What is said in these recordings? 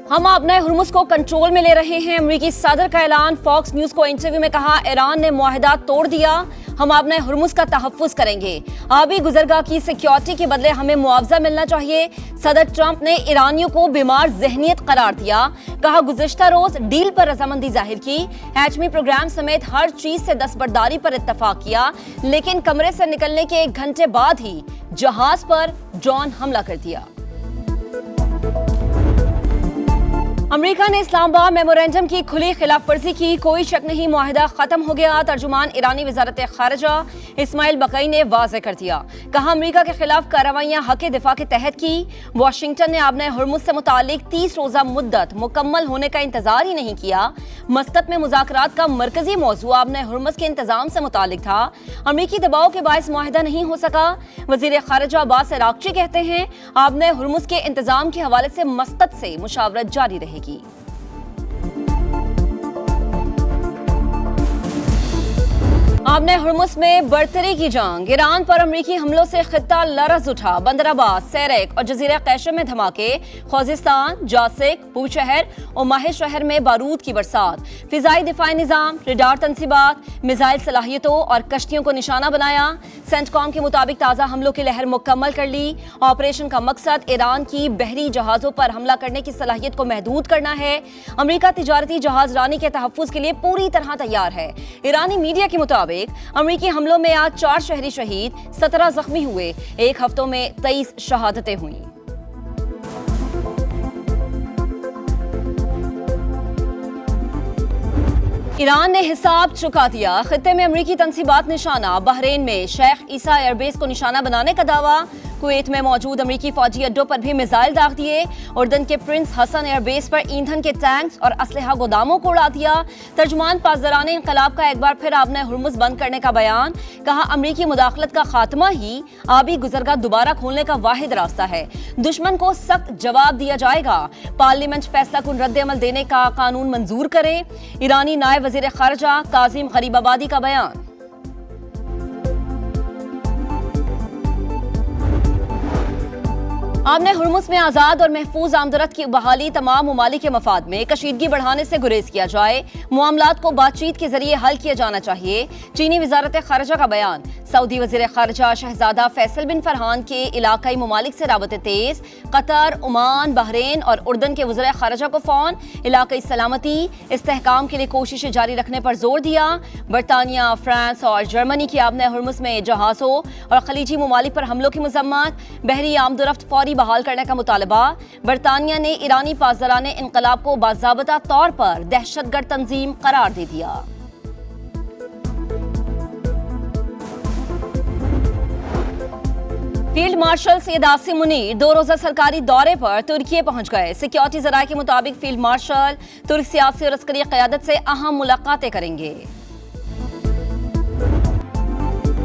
ہم اپنے ہرمز کو کنٹرول میں لے رہے ہیں۔ امریکی صدر کا اعلان۔ فاکس نیوز کو انٹرویو میں کہا ایران نے معاہدہ توڑ دیا، ہم اپنے ہرمز کا تحفظ کریں گے۔ آبی گزرگاہ کی سیکیورٹی کے بدلے ہمیں معاوضہ ملنا چاہیے۔ صدر ٹرمپ نے ایرانیوں کو بیمار ذہنیت قرار دیا، کہا گزشتہ روز ڈیل پر رضامندی ظاہر کی، ایٹمی پروگرام سمیت ہر چیز سے دستبرداری پر اتفاق کیا، لیکن کمرے سے نکلنے کے 1 گھنٹے بعد ہی جہاز پر ڈرون حملہ کر دیا۔ امریکہ نے اسلام آباد میمورنڈم کی کھلی خلاف ورزی کی، کوئی شک نہیں معاہدہ ختم ہو گیا۔ ترجمان ایرانی وزارت خارجہ اسماعیل بقائی نے واضح کر دیا، کہا امریکہ کے خلاف کارروائیاں حق دفاع کے تحت کی۔ واشنگٹن نے آبنۂ ہرمز سے متعلق 30 روزہ مدت مکمل ہونے کا انتظار ہی نہیں کیا۔ مسقط میں مذاکرات کا مرکزی موضوع آبنۂ ہرمز کے انتظام سے متعلق تھا، امریکی دباؤ کے باعث معاہدہ نہیں ہو سکا۔ وزیر خارجہ عباس عراقچی کہتے ہیں آبنۂ ہرمز کے انتظام کے حوالے سے مسقط سے مشاورت جاری رہے گی۔ آبنۂ ہرمز میں برتری کی جنگ، ایران پر امریکی حملوں سے خطہ لرز اٹھا۔ بندر عباس، سیرک اور جزیرہ قیشم میں دھماکے، خوزستان، جاسک، بوشہر اور ماہر شہر میں بارود کی برسات۔ فضائی دفاعی نظام، ریڈار تنصیبات، میزائل صلاحیتوں اور کشتیوں کو نشانہ بنایا۔ سینٹ کام کے مطابق تازہ حملوں کی لہر مکمل کر لی۔ آپریشن کا مقصد ایران کی بحری جہازوں پر حملہ کرنے کی صلاحیت کو محدود کرنا ہے۔ امریکہ تجارتی جہاز رانی کے تحفظ کے لیے پوری طرح تیار ہے۔ ایرانی میڈیا کے مطابق امریکی حملوں میں آج 4 شہری شہید، 17 زخمی ہوئے، 1 ہفتوں میں 23 شہادتیں ہوئیں۔ ایران نے حساب چکا دیا، خطے میں امریکی تنصیبات نشانہ۔ بحرین میں شیخ عیسیٰ ایئر بیس کو نشانہ بنانے کا دعویٰ۔ کویت میں موجود امریکی فوجی اڈوں پر بھی میزائل داغ دیے۔ اردن کے پرنس حسن ایئر بیس پر ایندھن کے ٹینکس اور اسلحہ گوداموں کو اڑا دیا۔ ترجمان پاسداران انقلاب کا ایک بار پھر آبنۂ ہرمز بند کرنے کا بیان، کہا امریکی مداخلت کا خاتمہ ہی آبی گزرگاہ دوبارہ کھولنے کا واحد راستہ ہے، دشمن کو سخت جواب دیا جائے گا۔ پارلیمنٹ فیصلہ کن رد عمل دینے کا قانون منظور کرے، ایرانی نائب وزیر خارجہ کاظم غریب آبادی کا بیان۔ آبنۂ ہرمز میں آزاد اور محفوظ آمدورفت کی بحالی تمام ممالک کے مفاد میں، کشیدگی بڑھانے سے گریز کیا جائے، معاملات کو بات چیت کے ذریعے حل کیا جانا چاہیے، چینی وزارت خارجہ کا بیان۔ سعودی وزیر خارجہ شہزادہ فیصل بن فرحان کے علاقائی ممالک سے رابطے تیز، قطر، عمان، بحرین اور اردن کے وزراء خارجہ کو فون، علاقائی سلامتی استحکام کے لیے کوششیں جاری رکھنے پر زور دیا۔ برطانیہ، فرانس اور جرمنی کی آبنۂ ہرمز میں جہازوں اور خلیجی ممالک پر حملوں کی مذمت، بحری آمدورفت فوری بحال کرنے کا مطالبہ۔ برطانیہ نے ایرانی پاسداران انقلاب کو باضابطہ طور پر دہشت گرد تنظیم قرار دے دیا۔ فیلڈ مارشل سید عاصم منیر 2 روزہ سرکاری دورے پر ترکی پہنچ گئے۔ سیکیورٹی ذرائع کے مطابق فیلڈ مارشل ترک سیاسی اور عسکری قیادت سے اہم ملاقاتیں کریں گے۔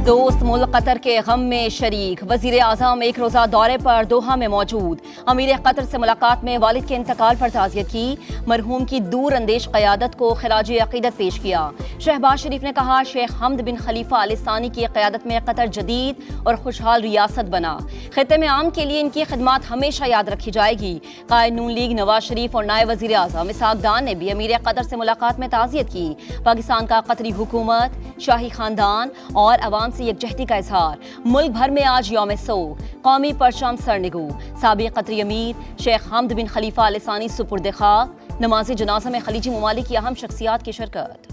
دوست ملک قطر کے غم میں شریک، وزیر اعظم 1 روزہ دورے پر دوحہ میں موجود۔ امیر قطر سے ملاقات میں والد کے انتقال پر تعزیت کی، مرحوم کی دور اندیش قیادت کو خراج عقیدت پیش کیا۔ شہباز شریف نے کہا شیخ حمد بن خلیفہ آل ثانی کی قیادت میں قطر جدید اور خوشحال ریاست بنا، خطے میں عام کے لیے ان کی خدمات ہمیشہ یاد رکھی جائے گی۔ قائد نون لیگ نواز شریف اور نائب وزیر اعظم اسحاق دان نے بھی امیر قطر سے ملاقات میں تعزیت کی۔ پاکستان کا قطری حکومت، شاہی خاندان اور عوام سے یکجہتی کا اظہار۔ ملک بھر میں آج یوم سوگ، قومی پرچم سرنگو، سابق قطری امیر شیخ حمد بن خلیفہ آل ثانی سپرد خاک۔ نماز جنازہ میں خلیجی ممالک کی اہم شخصیات کی شرکت۔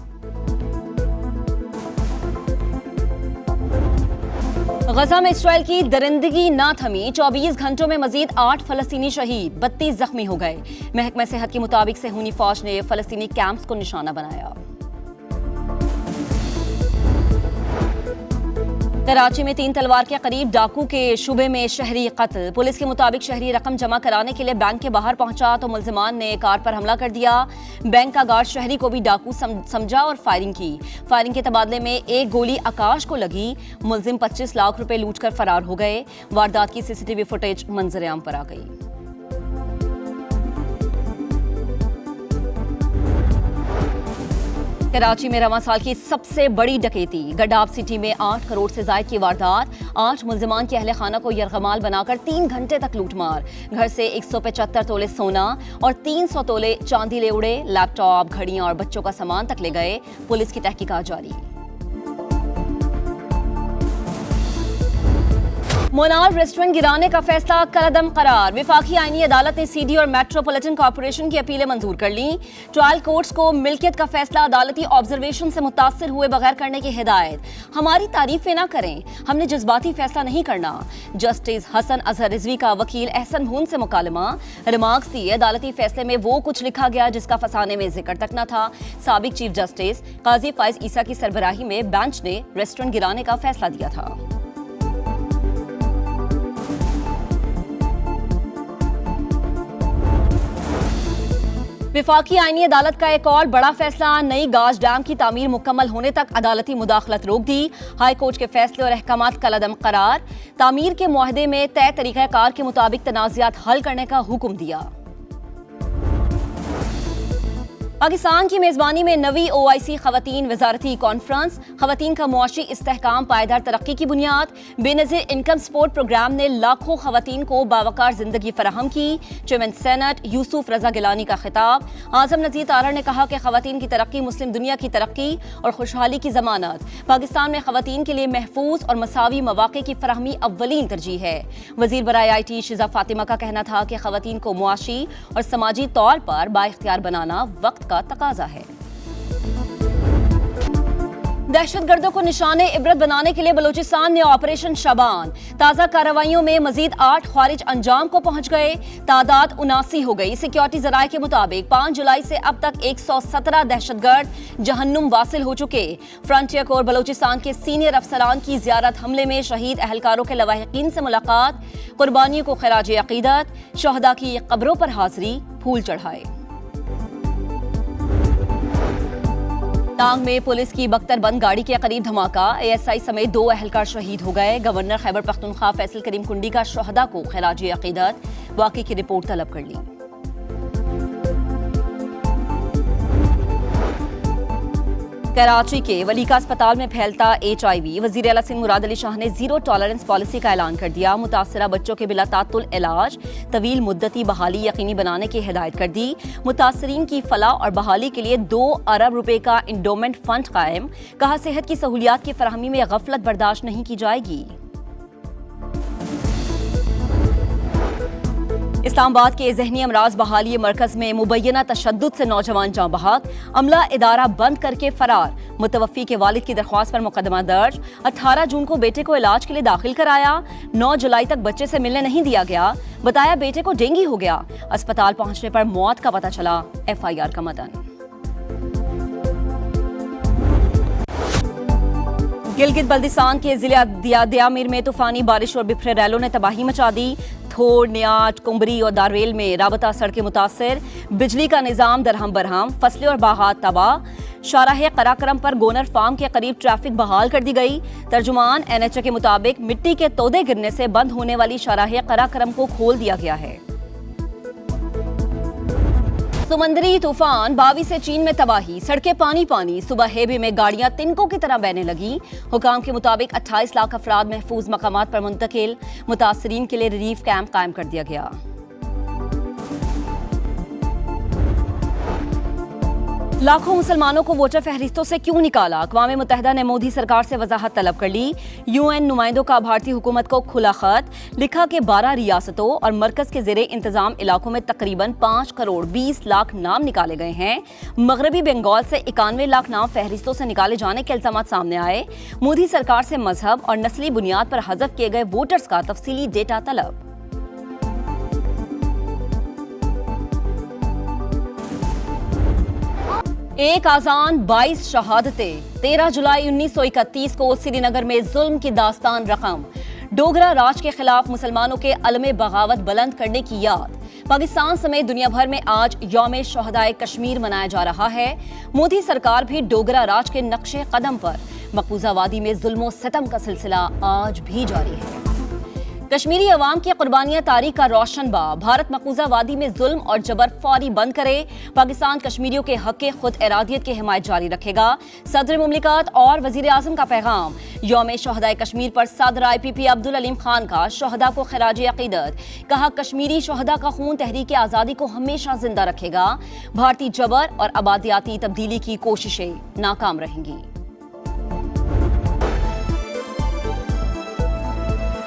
غزہ میں اسرائیل کی درندگی نہ تھمی، 24 گھنٹوں میں مزید 8 فلسطینی شہید، 32 زخمی ہو گئے۔ محکمہ صحت کے مطابق صہیونی فوج نے فلسطینی کیمپس کو نشانہ بنایا۔ کراچی میں 3 تلوار کے قریب ڈاکو کے شبے میں شہری قتل، پولیس کے مطابق شہری رقم جمع کرانے کے لیے بینک کے باہر پہنچا تو ملزمان نے کار پر حملہ کر دیا۔ بینک کا گارڈ شہری کو بھی ڈاکو سمجھا اور فائرنگ کی۔ فائرنگ کے تبادلے میں 1 گولی آکاش کو لگی، ملزم 25 لاکھ روپے لوٹ کر فرار ہو گئے۔ واردات کی CCTV فوٹیج منظر عام پر آ گئی۔ کراچی میں رواں سال کی سب سے بڑی ڈکیتی، گڈاب سٹی میں 8 کروڑ سے زائد کی واردات، 8 ملزمان کے اہل خانہ کو یرغمال بنا کر 3 گھنٹے تک لوٹ مار، گھر سے 175 تولے سونا اور 300 تولے چاندی لے اڑے، لیپ ٹاپ، گھڑیاں اور بچوں کا سامان تک لے گئے، پولیس کی تحقیقات جاری۔ مونال ریسٹورنٹ گرانے کا فیصلہ کالعدم قرار، وفاقی آئینی عدالت نے سی ڈی اور میٹروپولیٹن کارپوریشن کی اپیلیں منظور کر لیں، ٹرائل کورٹس کو ملکیت کا فیصلہ عدالتی آبزرویشن سے متاثر ہوئے بغیر کرنے کی ہدایت، ہماری تعریفیں نہ کریں، ہم نے جذباتی فیصلہ نہیں کرنا، جسٹس حسن اظہر رضوی کا وکیل احسن بھون سے مکالمہ، ریمارکس دیے عدالتی فیصلے میں وہ کچھ لکھا گیا جس کا فسانے میں ذکر تک نہ تھا، سابق چیف جسٹس قاضی فائز عیسیٰ کی سربراہی میں بینچ نے ریسٹورنٹ گرانے کا فیصلہ دیا تھا۔ وفاقی آئینی عدالت کا ایک اور بڑا فیصلہ، نئی گاج ڈیم کی تعمیر مکمل ہونے تک عدالتی مداخلت روک دی، ہائی کورٹ کے فیصلے اور احکامات کالعدم قرار، تعمیر کے معاہدے میں طے طریقہ کار کے مطابق تنازعات حل کرنے کا حکم دیا۔ پاکستان کی میزبانی میں نویں OIC خواتین وزارتی کانفرنس، خواتین کا معاشی استحکام پائیدار ترقی کی بنیاد، بے نظیر انکم سپورٹ پروگرام نے لاکھوں خواتین کو باوقار زندگی فراہم کی، چیئرمین سینٹ یوسف رضا گیلانی کا خطاب، اعظم نذیر تارڑ نے کہا کہ خواتین کی ترقی مسلم دنیا کی ترقی اور خوشحالی کی ضمانت، پاکستان میں خواتین کے لیے محفوظ اور مساوی مواقع کی فراہمی اولین ترجیح ہے۔ وزیر برائے IT شیزہ فاطمہ کا کہنا تھا کہ خواتین کو معاشی اور سماجی طور پر بااختیار بنانا وقت کا تقاضا ہے۔ دہشت گردوں کو نشان عبرت بنانے کے لیے بلوچستان میں آپریشن شبان، تازہ کارروائیوں میں مزید 8 خوارج انجام کو پہنچ گئے، تعداد 79 ہو گئی۔ سیکیورٹی ذرائع کے مطابق 5 جولائی سے اب تک 117 دہشت گرد جہنم واصل ہو چکے۔ فرنٹیئر کور بلوچستان کے سینئر افسران کی زیارت، حملے میں شہید اہلکاروں کے لواحقین سے ملاقات، قربانیوں کو خراج عقیدت، شہداء کی قبروں پر حاضری، پھول چڑھائے۔ ٹانگ میں پولیس کی بختر بند گاڑی کے قریب دھماکہ، ASI سمیت 2 اہلکار شہید ہو گئے۔ گورنر خیبر پختونخوا فیصل کریم کنڈی کا شہداء کو خراج عقیدت، واقعے کی رپورٹ طلب کر لی۔ کراچی کے ولیکا اسپتال میں پھیلتا HIV، وزیر اعلیٰ سندھ مراد علی شاہ نے زیرو ٹالرنس پالیسی کا اعلان کر دیا، متاثرہ بچوں کے بلا تعطل علاج، طویل مدتی بحالی یقینی بنانے کی ہدایت کر دی، متاثرین کی فلاح اور بحالی کے لیے 2 ارب روپے کا انڈومنٹ فنڈ قائم، کہا صحت کی سہولیات کی فراہمی میں غفلت برداشت نہیں کی جائے گی۔ اسلام آباد کے ذہنی امراض بحالی مرکز میں مبینہ تشدد سے نوجوان جاں بحق، عملہ ادارہ بند کر کے فرار، متوفی کے والد کی درخواست پر مقدمہ درج، 18 جون کو بیٹے کو علاج کے لیے داخل کرایا، 9 جولائی تک بچے سے ملنے نہیں دیا گیا، بتایا بیٹے کو ڈینگی ہو گیا، اسپتال پہنچنے پر موت کا پتہ چلا، FIR کا متن۔ گلگت بلتستان کے ضلع دیامیر میں طوفانی بارش اور بکھرے ریلوں نے تباہی مچا دی، تھوڑ، نیاٹ، کمبری اور دارویل میں رابطہ سڑکیں متاثر، بجلی کا نظام درہم برہم، فصلیں اور باغات تباہ، شاہراہ قراقرم پر گونر فارم کے قریب ٹریفک بحال کر دی گئی، ترجمان NHA کے مطابق مٹی کے تودے گرنے سے بند ہونے والی شاہراہ قراقرم کو کھول دیا گیا ہے۔ سمندری طوفان باوی سے چین میں تباہی، سڑکیں پانی پانی، صبح ہیبے میں گاڑیاں تنکوں کی طرح بہنے لگیں، حکام کے مطابق 28 لاکھ افراد محفوظ مقامات پر منتقل، متاثرین کے لیے ریلیف کیمپ قائم کر دیا گیا۔ لاکھوں مسلمانوں کو ووٹر فہرستوں سے کیوں نکالا؟ اقوام متحدہ نے مودی سرکار سے وضاحت طلب کر لی، UN نمائندوں کا بھارتی حکومت کو کھلا خط، لکھا کہ 12 ریاستوں اور مرکز کے زیر انتظام علاقوں میں تقریباً 5 کروڑ 20 لاکھ نام نکالے گئے ہیں، مغربی بنگال سے 91 لاکھ نام فہرستوں سے نکالے جانے کے الزامات سامنے آئے، مودی سرکار سے مذہب اور نسلی بنیاد پر حذف کیے گئے ووٹرز کا تفصیلی ڈیٹا طلب۔ ایک آذان 22 شہادتیں، 13 جولائی 1931 کو سری نگر میں ظلم کی داستان رقم، ڈوگرا راج کے خلاف مسلمانوں کے علم بغاوت بلند کرنے کی یاد، پاکستان سمیت دنیا بھر میں آج یوم شہدائے کشمیر منایا جا رہا ہے، مودی سرکار بھی ڈوگرا راج کے نقش قدم پر، مقبوضہ وادی میں ظلم و ستم کا سلسلہ آج بھی جاری ہے۔ کشمیری عوام کی قربانیاں تاریخ کا روشن باب، بھارت مقبوضہ وادی میں ظلم اور جبر فوری بند کرے، پاکستان کشمیریوں کے حق خود ارادیت کی حمایت جاری رکھے گا، صدر مملکت اور وزیر اعظم کا پیغام۔ یوم شہدائے کشمیر پر صدر IPP عبدالعلیم خان کا شہداء کو خراج عقیدت، کہا کشمیری شہداء کا خون تحریک آزادی کو ہمیشہ زندہ رکھے گا، بھارتی جبر اور آبادیاتی تبدیلی کی کوششیں ناکام رہیں گی۔